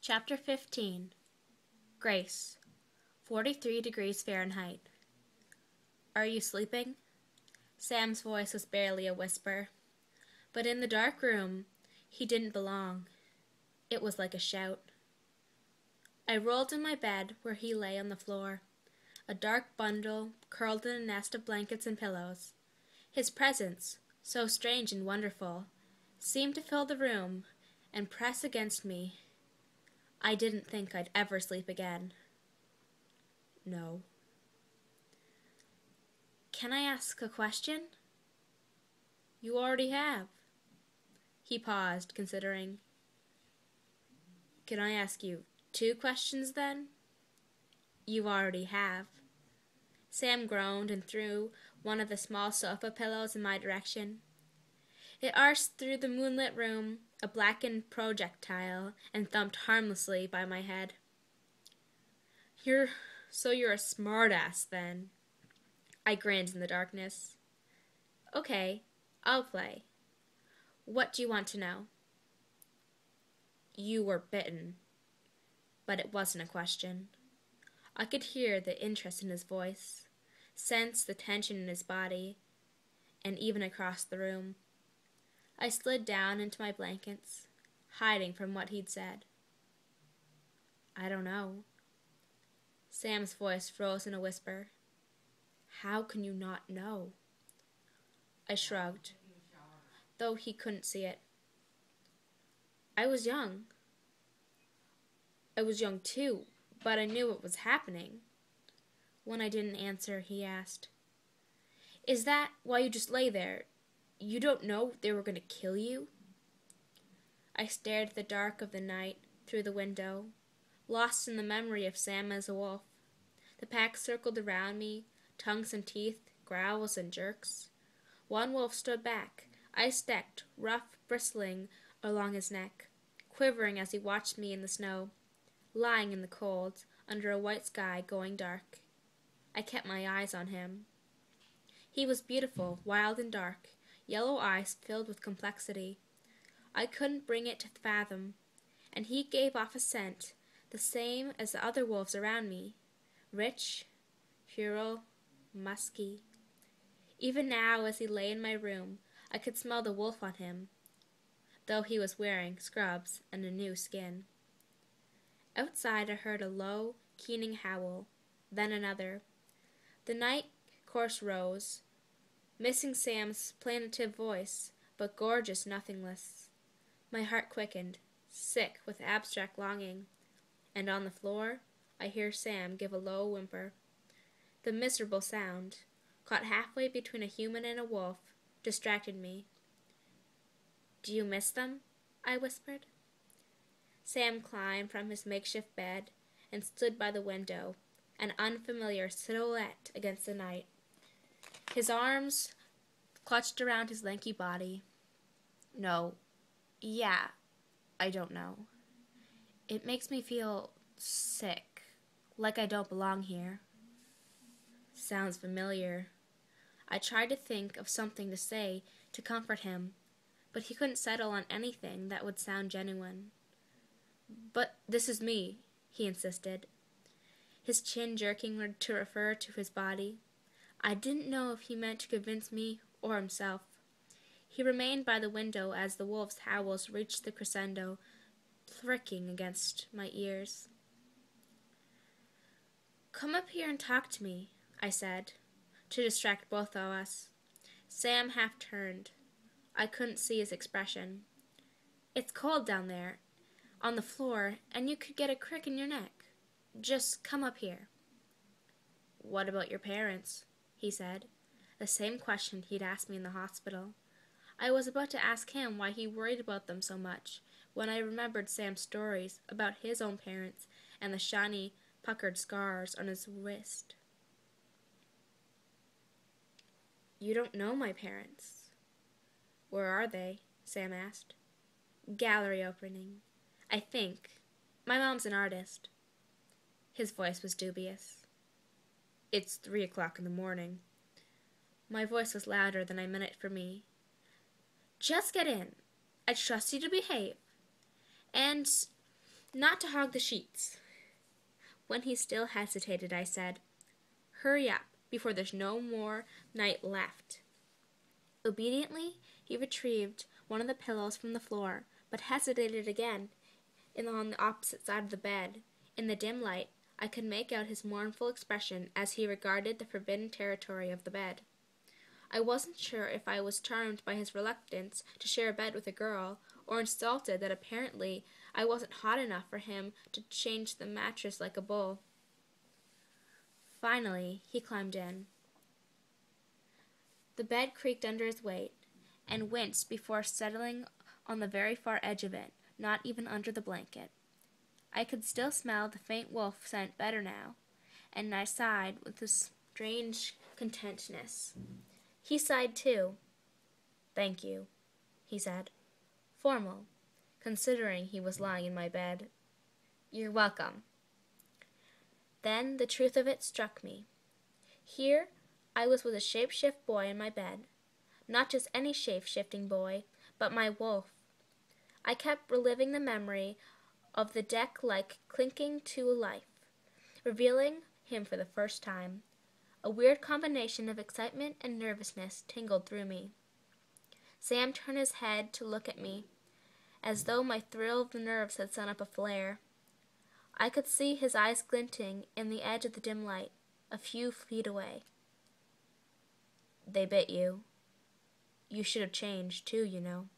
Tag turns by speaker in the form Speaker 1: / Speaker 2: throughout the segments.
Speaker 1: Chapter 15. Grace. 43 degrees Fahrenheit. Are you sleeping? Sam's voice was barely a whisper, but in the dark room, he didn't belong. It was like a shout. I rolled in my bed where he lay on the floor, a dark bundle curled in a nest of blankets and pillows. His presence, so strange and wonderful, seemed to fill the room and press against me. I didn't think I'd ever sleep again. No. Can I ask a question? You already have. He paused, considering. Can I ask you 2 questions then? You already have. Sam groaned and threw one of the small sofa pillows in my direction. It arched through the moonlit room, a blackened projectile, and thumped harmlessly by my head. You're a smartass, then. I grinned in the darkness. Okay, I'll play. What do you want to know? You were bitten. But it wasn't a question. I could hear the interest in his voice, sense the tension in his body, and even across the room. I slid down into my blankets, hiding from what he'd said. I don't know. Sam's voice froze in a whisper. How can you not know? I shrugged, though he couldn't see it. I was young. I was young too, but I knew what was happening. When I didn't answer, he asked, Is that why you just lay there? You don't know they were going to kill you? I stared at the dark of the night through the window, lost in the memory of Sam as a wolf. The pack circled around me, tongues and teeth, growls and jerks. One wolf stood back, ice-decked, rough, bristling along his neck, quivering as he watched me in the snow, lying in the cold, under a white sky going dark. I kept my eyes on him. He was beautiful, wild and dark, yellow eyes filled with complexity. I couldn't bring it to fathom, and he gave off a scent, the same as the other wolves around me, rich, puerile, musky. Even now, as he lay in my room, I could smell the wolf on him, though he was wearing scrubs and a new skin. Outside I heard a low, keening howl, then another. The night chorus rose, missing Sam's plaintive voice, but gorgeous nothingness. My heart quickened, sick with abstract longing, and on the floor I hear Sam give a low whimper. The miserable sound, caught halfway between a human and a wolf, distracted me. Do you miss them? I whispered. Sam climbed from his makeshift bed and stood by the window, an unfamiliar silhouette against the night. His arms clutched around his lanky body. No. Yeah. I don't know. It makes me feel sick, like I don't belong here. Sounds familiar. I tried to think of something to say to comfort him, but he couldn't settle on anything that would sound genuine. But this is me, he insisted, his chin jerking to refer to his body. I didn't know if he meant to convince me or himself. He remained by the window as the wolf's howls reached the crescendo, pricking against my ears. Come up here and talk to me, I said, to distract both of us. Sam half turned. I couldn't see his expression. It's cold down there, on the floor, and you could get a crick in your neck. Just come up here. What about your parents? He said, the same question he'd asked me in the hospital. I was about to ask him why he worried about them so much, when I remembered Sam's stories about his own parents and the shiny, puckered scars on his wrist. You don't know my parents. Where are they? Sam asked. Gallery opening, I think. My mom's an artist. His voice was dubious. It's 3 o'clock in the morning. My voice was louder than I meant it for me. Just get in. I trust you to behave. And Not to hog the sheets. When he still hesitated, I said, "Hurry up, before there's no more night left." Obediently, he retrieved one of the pillows from the floor, but hesitated again on the opposite side of the bed. In the dim light, I could make out his mournful expression as he regarded the forbidden territory of the bed. I wasn't sure if I was charmed by his reluctance to share a bed with a girl, or insulted that apparently I wasn't hot enough for him to change the mattress like a bull. Finally, he climbed in. The bed creaked under his weight, and winced before settling on the very far edge of it, not even under the blanket. I could still smell the faint wolf scent better now, and I sighed with a strange contentness. He sighed too. "Thank you," he said, formal, considering he was lying in my bed. "You're welcome." Then the truth of it struck me. Here I was with a shape-shift boy in my bed. Not just any shape-shifting boy, but my wolf. I kept reliving the memory of the deck like clinking to life, revealing him for the first time. A weird combination of excitement and nervousness tingled through me. Sam turned his head to look at me, as though my thrill of the nerves had sent up a flare. I could see his eyes glinting in the edge of the dim light, a few feet away. "They bit you. You should have changed, too, you know."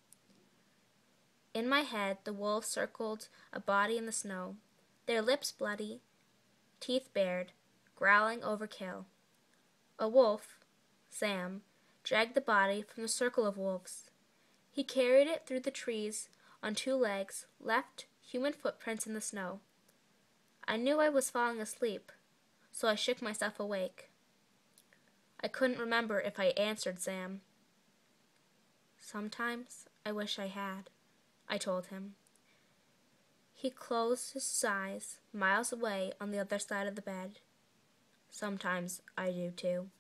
Speaker 1: In my head, the wolves circled a body in the snow, their lips bloody, teeth bared, growling overkill. A wolf, Sam, dragged the body from the circle of wolves. He carried it through the trees on two legs, left human footprints in the snow. I knew I was falling asleep, so I shook myself awake. I couldn't remember if I answered Sam. "Sometimes I wish I had," I told him. He closed his eyes, miles away on the other side of the bed. "Sometimes I do too."